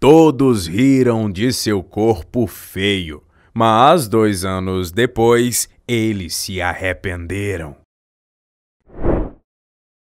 Todos riram de seu corpo feio, mas 2 anos depois, eles se arrependeram.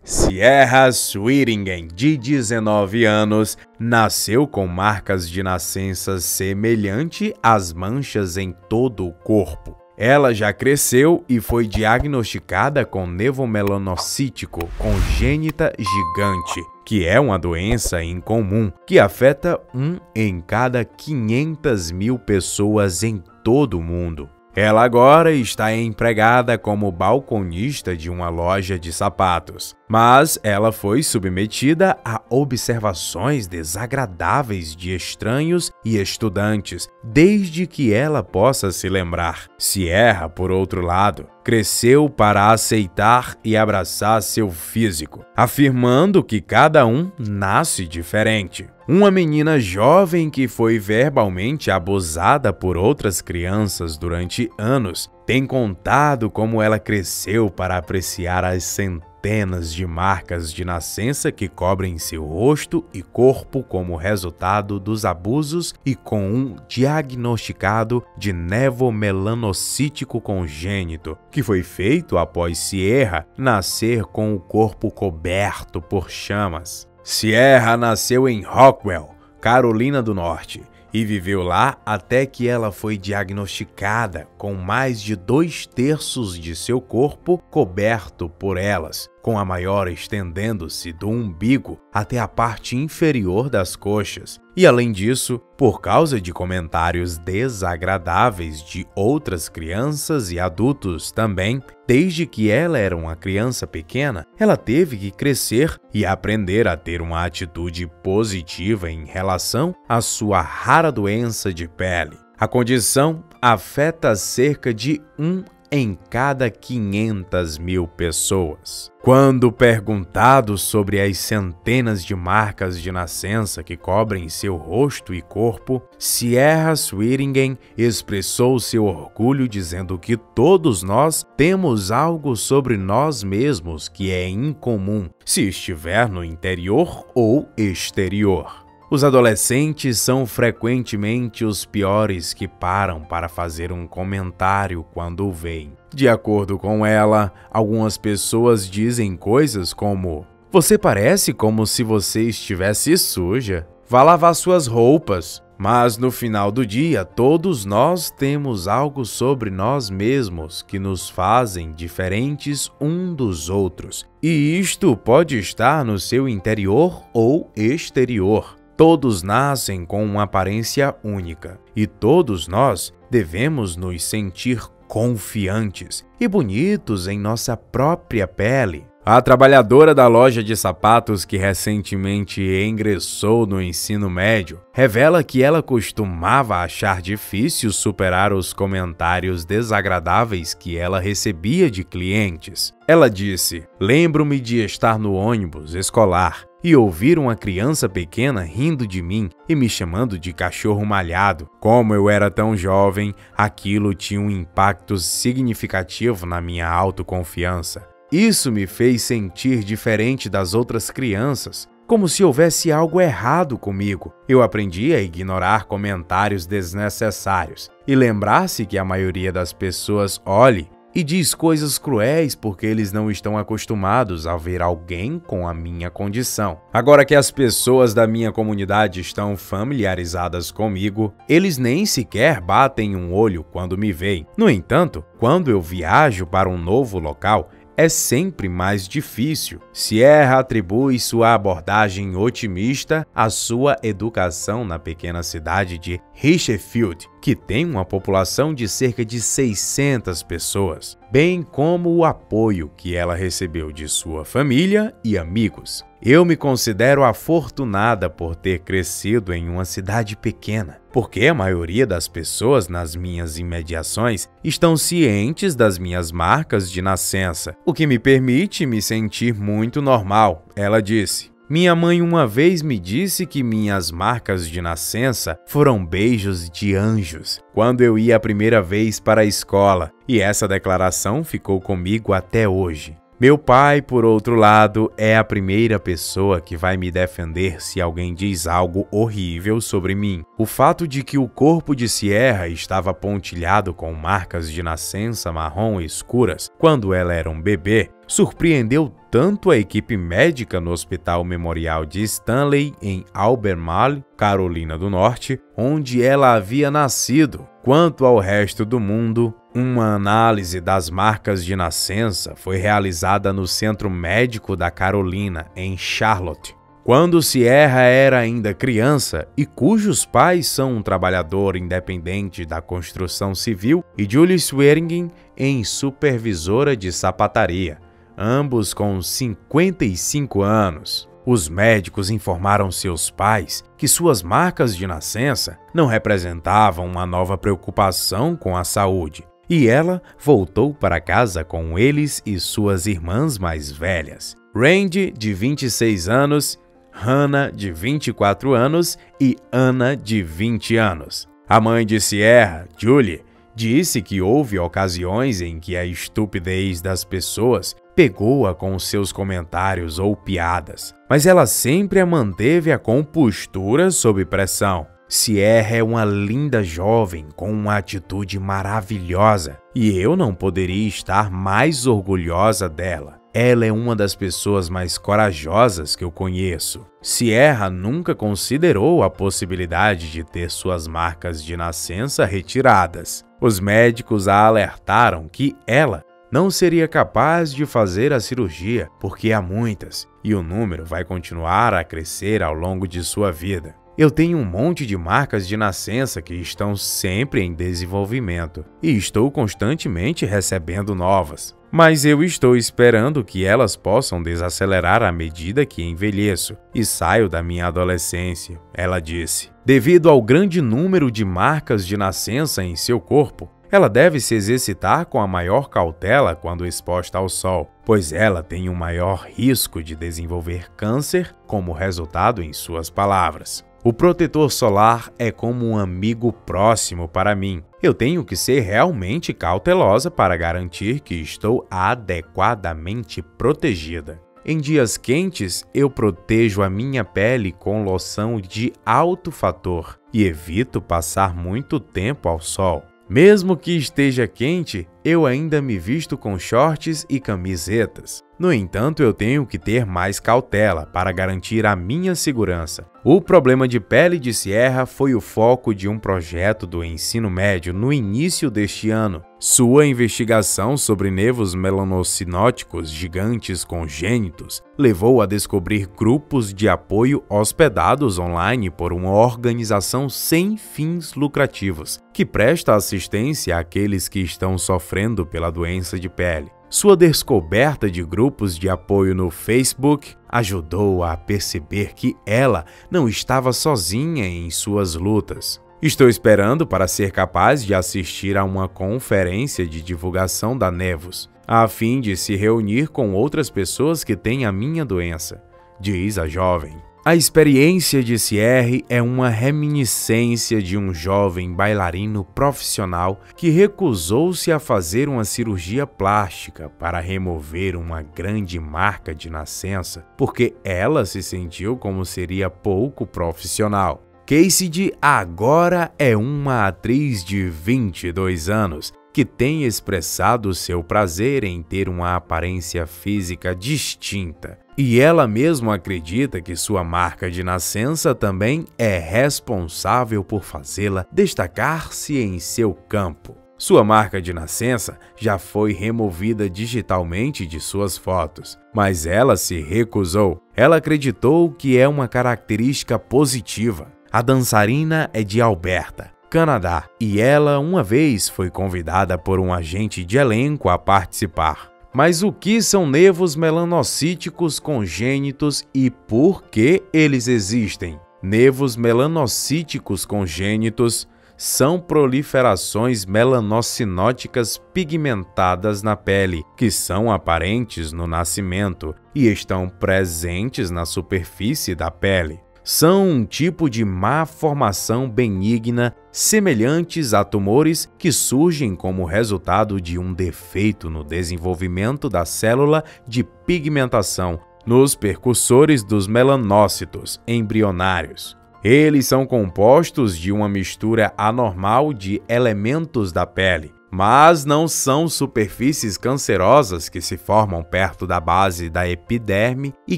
Sierra Swearingen, de 19 anos, nasceu com marcas de nascença semelhante às manchas em todo o corpo. Ela já cresceu e foi diagnosticada com nevomelanocítico congênita gigante, que é uma doença incomum que afeta 1 em cada 500.000 pessoas em todo o mundo. Ela agora está empregada como balconista de uma loja de sapatos, mas ela foi submetida a observações desagradáveis de estranhos e estudantes desde que ela possa se lembrar. Sierra, por outro lado, cresceu para aceitar e abraçar seu físico, afirmando que cada um nasce diferente. Uma menina jovem que foi verbalmente abusada por outras crianças durante anos tem contado como ela cresceu para apreciar as centenas de marcas de nascença que cobrem seu rosto e corpo como resultado dos abusos e com um diagnosticado de nevomelanocítico congênito, que foi feito após Sierra nascer com o corpo coberto por chamas. Sierra nasceu em Rockwell, Carolina do Norte, e viveu lá até que ela foi diagnosticada com mais de 2/3 de seu corpo coberto por elas, com a maior estendendo-se do umbigo até a parte inferior das coxas. E além disso, por causa de comentários desagradáveis de outras crianças e adultos também, desde que ela era uma criança pequena, ela teve que crescer e aprender a ter uma atitude positiva em relação à sua rara doença de pele. A condição afeta cerca de 1 em cada 500.000 pessoas. Quando perguntado sobre as centenas de marcas de nascença que cobrem seu rosto e corpo, Sierra Swearingen expressou seu orgulho dizendo que todos nós temos algo sobre nós mesmos que é incomum, se estiver no interior ou exterior. Os adolescentes são frequentemente os piores que param para fazer um comentário quando o veem. De acordo com ela, algumas pessoas dizem coisas como: "Você parece como se você estivesse suja. Vá lavar suas roupas." Mas no final do dia, todos nós temos algo sobre nós mesmos que nos fazem diferentes um dos outros. E isto pode estar no seu interior ou exterior. Todos nascem com uma aparência única, e todos nós devemos nos sentir confiantes e bonitos em nossa própria pele. A trabalhadora da loja de sapatos que recentemente ingressou no ensino médio revela que ela costumava achar difícil superar os comentários desagradáveis que ela recebia de clientes. Ela disse: "Lembro-me de estar no ônibus escolar e ouvir uma criança pequena rindo de mim e me chamando de cachorro malhado. Como eu era tão jovem, aquilo tinha um impacto significativo na minha autoconfiança. Isso me fez sentir diferente das outras crianças, como se houvesse algo errado comigo. Eu aprendi a ignorar comentários desnecessários e lembrar-se que a maioria das pessoas olhe e diz coisas cruéis porque eles não estão acostumados a ver alguém com a minha condição. Agora que as pessoas da minha comunidade estão familiarizadas comigo, eles nem sequer batem um olho quando me veem. No entanto, quando eu viajo para um novo local, é sempre mais difícil." Sierra atribui sua abordagem otimista à sua educação na pequena cidade de Richfield, que tem uma população de cerca de 600 pessoas, bem como o apoio que ela recebeu de sua família e amigos. "Eu me considero afortunada por ter crescido em uma cidade pequena, porque a maioria das pessoas nas minhas imediações estão cientes das minhas marcas de nascença, o que me permite me sentir muito normal", ela disse. "Minha mãe uma vez me disse que minhas marcas de nascença foram beijos de anjos quando eu ia a primeira vez para a escola, e essa declaração ficou comigo até hoje. Meu pai, por outro lado, é a primeira pessoa que vai me defender se alguém diz algo horrível sobre mim. O fato de que o corpo de Sierra estava pontilhado com marcas de nascença marrom escuras quando ela era um bebê surpreendeu tanto a equipe médica no Hospital Memorial de Stanley, em Albemarle, Carolina do Norte, onde ela havia nascido, quanto ao resto do mundo. Uma análise das marcas de nascença foi realizada no Centro Médico da Carolina, em Charlotte, quando Sierra era ainda criança e cujos pais são um trabalhador independente da construção civil e Julie Swearingen em supervisora de sapataria, ambos com 55 anos. Os médicos informaram seus pais que suas marcas de nascença não representavam uma nova preocupação com a saúde, e ela voltou para casa com eles e suas irmãs mais velhas, Randy, de 26 anos, Hannah, de 24 anos e Anna, de 20 anos. A mãe de Sierra, Julie, disse que houve ocasiões em que a estupidez das pessoas pegou-a com seus comentários ou piadas, mas ela sempre a manteve a compostura sob pressão. Sierra é uma linda jovem com uma atitude maravilhosa e eu não poderia estar mais orgulhosa dela. Ela é uma das pessoas mais corajosas que eu conheço. Sierra nunca considerou a possibilidade de ter suas marcas de nascença retiradas. Os médicos a alertaram que ela não seria capaz de fazer a cirurgia porque há muitas e o número vai continuar a crescer ao longo de sua vida. Eu tenho um monte de marcas de nascença que estão sempre em desenvolvimento e estou constantemente recebendo novas. Mas eu estou esperando que elas possam desacelerar à medida que envelheço e saio da minha adolescência, ela disse. Devido ao grande número de marcas de nascença em seu corpo, ela deve se exercitar com a maior cautela quando exposta ao sol, pois ela tem um maior risco de desenvolver câncer como resultado em suas palavras. O protetor solar é como um amigo próximo para mim. Eu tenho que ser realmente cautelosa para garantir que estou adequadamente protegida. Em dias quentes, eu protejo a minha pele com loção de alto fator e evito passar muito tempo ao sol. Mesmo que esteja quente, eu ainda me visto com shorts e camisetas. No entanto, eu tenho que ter mais cautela para garantir a minha segurança. O problema de pele de Sierra foi o foco de um projeto do ensino médio no início deste ano. Sua investigação sobre nevos melanocinóticos gigantes congênitos levou a descobrir grupos de apoio hospedados online por uma organização sem fins lucrativos, que presta assistência àqueles que estão sofrendo pela doença de pele. Sua descoberta de grupos de apoio no Facebook ajudou-a a perceber que ela não estava sozinha em suas lutas. Estou esperando para ser capaz de assistir a uma conferência de divulgação da Nevus, a fim de se reunir com outras pessoas que têm a minha doença, diz a jovem. A experiência de Sierra é uma reminiscência de um jovem bailarino profissional que recusou-se a fazer uma cirurgia plástica para remover uma grande marca de nascença, porque ela se sentiu como seria pouco profissional. Cassidy agora é uma atriz de 22 anos que tem expressado seu prazer em ter uma aparência física distinta. E ela mesma acredita que sua marca de nascença também é responsável por fazê-la destacar-se em seu campo. Sua marca de nascença já foi removida digitalmente de suas fotos, mas ela se recusou. Ela acreditou que é uma característica positiva. A dançarina é de Alberta, Canadá, e ela uma vez foi convidada por um agente de elenco a participar. Mas o que são nevos melanocíticos congênitos e por que eles existem? Nevos melanocíticos congênitos são proliferações melanocinóticas pigmentadas na pele, que são aparentes no nascimento e estão presentes na superfície da pele. São um tipo de má formação benigna semelhantes a tumores que surgem como resultado de um defeito no desenvolvimento da célula de pigmentação nos percussores dos melanócitos embrionários. Eles são compostos de uma mistura anormal de elementos da pele, mas não são superfícies cancerosas que se formam perto da base da epiderme e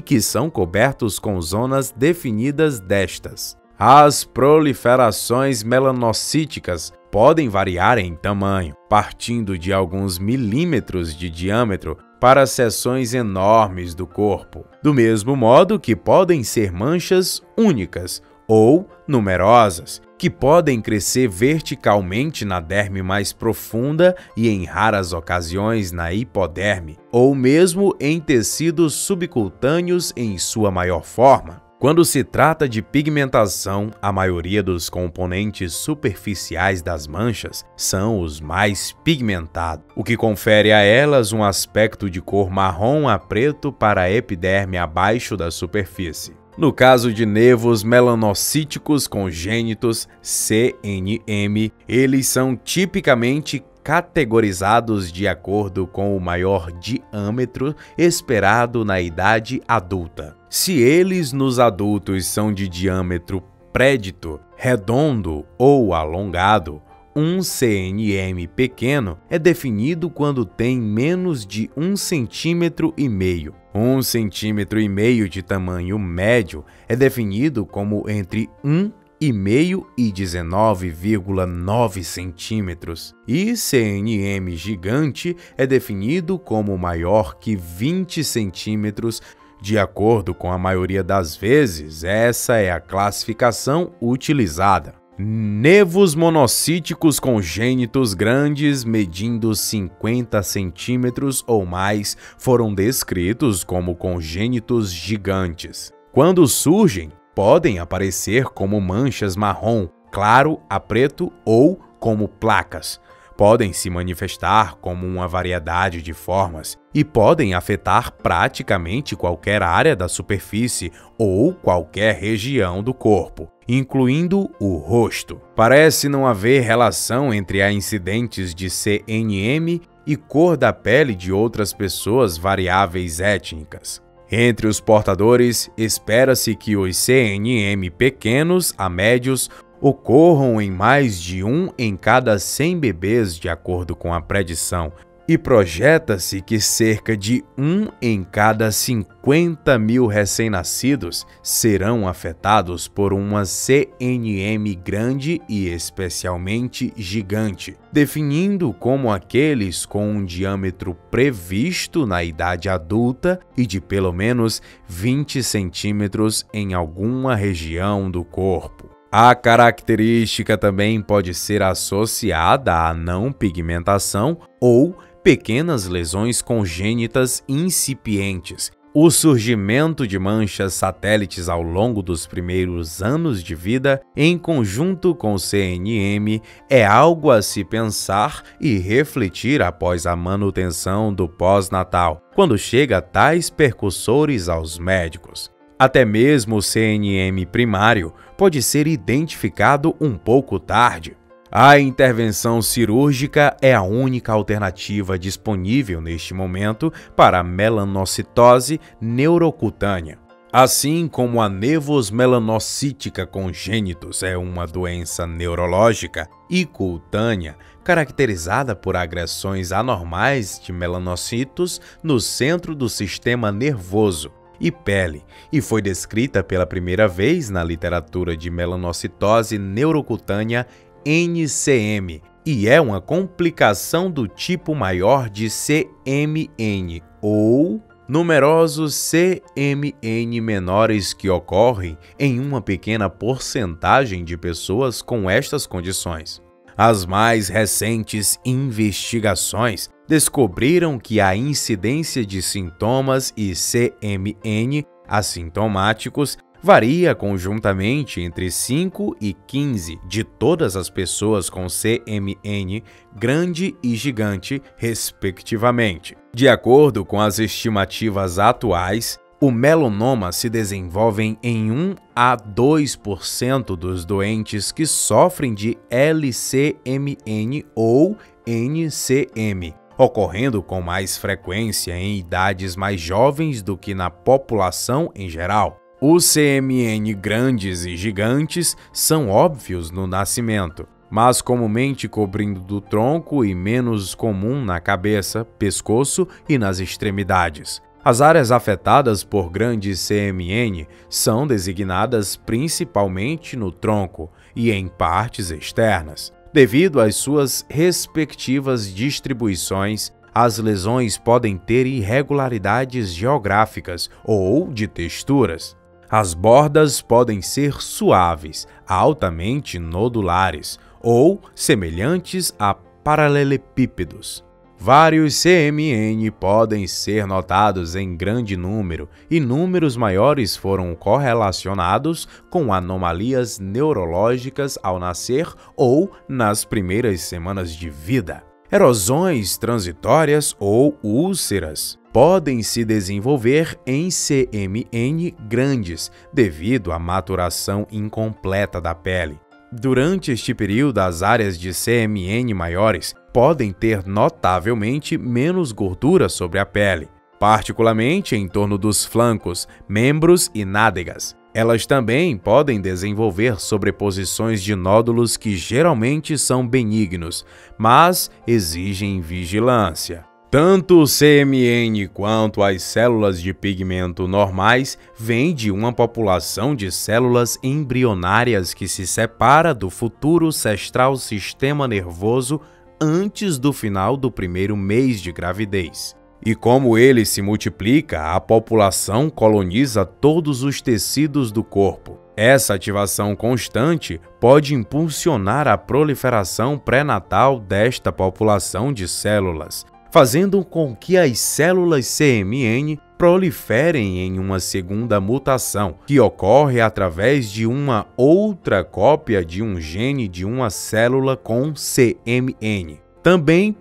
que são cobertos com zonas definidas destas. As proliferações melanocíticas podem variar em tamanho, partindo de alguns milímetros de diâmetro para seções enormes do corpo, do mesmo modo que podem ser manchas únicas ou numerosas, que podem crescer verticalmente na derme mais profunda e, em raras ocasiões, na hipoderme, ou mesmo em tecidos subcutâneos em sua maior forma. Quando se trata de pigmentação, a maioria dos componentes superficiais das manchas são os mais pigmentados, o que confere a elas um aspecto de cor marrom a preto para a epiderme abaixo da superfície. No caso de nevos melanocíticos congênitos, CNM, eles são tipicamente categorizados de acordo com o maior diâmetro esperado na idade adulta. Se eles nos adultos são de diâmetro prédito, redondo ou alongado, um CNM pequeno é definido quando tem menos de 1,5 cm. 1,5 cm de tamanho médio é definido como entre 1,5 e 19,9 centímetros, e CNM gigante é definido como maior que 20 centímetros. De acordo com a maioria das vezes, essa é a classificação utilizada. Nevos monocíticos congênitos grandes, medindo 50 centímetros ou mais, foram descritos como congênitos gigantes. Quando surgem, podem aparecer como manchas marrom claro a preto ou como placas. Podem se manifestar como uma variedade de formas e podem afetar praticamente qualquer área da superfície ou qualquer região do corpo, incluindo o rosto. Parece não haver relação entre a incidentes de CNM e cor da pele de outras pessoas variáveis étnicas. Entre os portadores, espera-se que os CNM pequenos a médios ocorram em mais de 1 em cada 100 bebês, de acordo com a predição, e projeta-se que cerca de 1 em cada 50 mil recém-nascidos serão afetados por uma CNM grande e especialmente gigante, definindo como aqueles com um diâmetro previsto na idade adulta e de pelo menos 20 centímetros em alguma região do corpo. A característica também pode ser associada à não pigmentação ou pequenas lesões congênitas incipientes. O surgimento de manchas satélites ao longo dos primeiros anos de vida, em conjunto com o CNM, é algo a se pensar e refletir após a manutenção do pós-natal, quando chega tais percussores aos médicos. Até mesmo o CNM primário pode ser identificado um pouco tarde. A intervenção cirúrgica é a única alternativa disponível neste momento para a melanocitose neurocutânea. Assim como a nevos melanocítica congênitos é uma doença neurológica e cutânea caracterizada por agressões anormais de melanocitos no centro do sistema nervoso e pele, e foi descrita pela primeira vez na literatura de melanocitose neurocutânea NCM, e é uma complicação do tipo maior de CMN ou numerosos CMN menores que ocorrem em uma pequena porcentagem de pessoas com estas condições. As mais recentes investigações descobriram que a incidência de sintomas e CMN assintomáticos varia conjuntamente entre 5 e 15 de todas as pessoas com CMN grande e gigante, respectivamente. De acordo com as estimativas atuais, O melanoma se desenvolve em 1 a 2% dos doentes que sofrem de LCMN ou NCM, ocorrendo com mais frequência em idades mais jovens do que na população em geral. Os CMN grandes e gigantes são óbvios no nascimento, mas comumente cobrindo do tronco e menos comum na cabeça, pescoço e nas extremidades. As áreas afetadas por grandes CMN são designadas principalmente no tronco e em partes externas. Devido às suas respectivas distribuições, as lesões podem ter irregularidades geográficas ou de texturas. As bordas podem ser suaves, altamente nodulares ou semelhantes a paralelepípedos. Vários CMN podem ser notados em grande número e números maiores foram correlacionados com anomalias neurológicas ao nascer ou nas primeiras semanas de vida. Erosões transitórias ou úlceras podem se desenvolver em CMN grandes devido à maturação incompleta da pele. Durante este período, as áreas de CMN maiores podem ter notavelmente menos gordura sobre a pele, particularmente em torno dos flancos, membros e nádegas. Elas também podem desenvolver sobreposições de nódulos que geralmente são benignos, mas exigem vigilância. Tanto o CMN quanto as células de pigmento normais vêm de uma população de células embrionárias que se separa do futuro central sistema nervoso antes do final do primeiro mês de gravidez. E como ele se multiplica, a população coloniza todos os tecidos do corpo. Essa ativação constante pode impulsionar a proliferação pré-natal desta população de células, fazendo com que as células CMN proliferem em uma segunda mutação, que ocorre através de uma outra cópia de um gene de uma célula com CMN. Também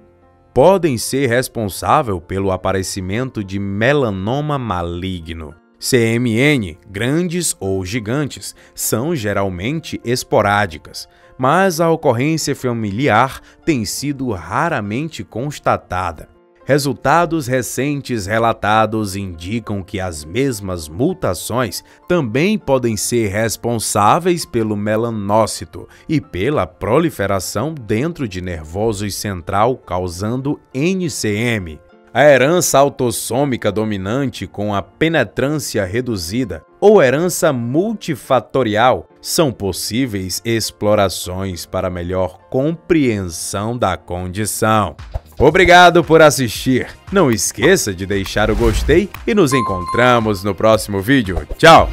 podem ser responsáveis pelo aparecimento de melanoma maligno. CMN, grandes ou gigantes, são geralmente esporádicas, mas a ocorrência familiar tem sido raramente constatada. Resultados recentes relatados indicam que as mesmas mutações também podem ser responsáveis pelo melanócito e pela proliferação dentro de nervoso central, causando NCM. A herança autossômica dominante com a penetrância reduzida ou herança multifatorial são possíveis explorações para melhor compreensão da condição. Obrigado por assistir. Não esqueça de deixar o gostei e nos encontramos no próximo vídeo. Tchau!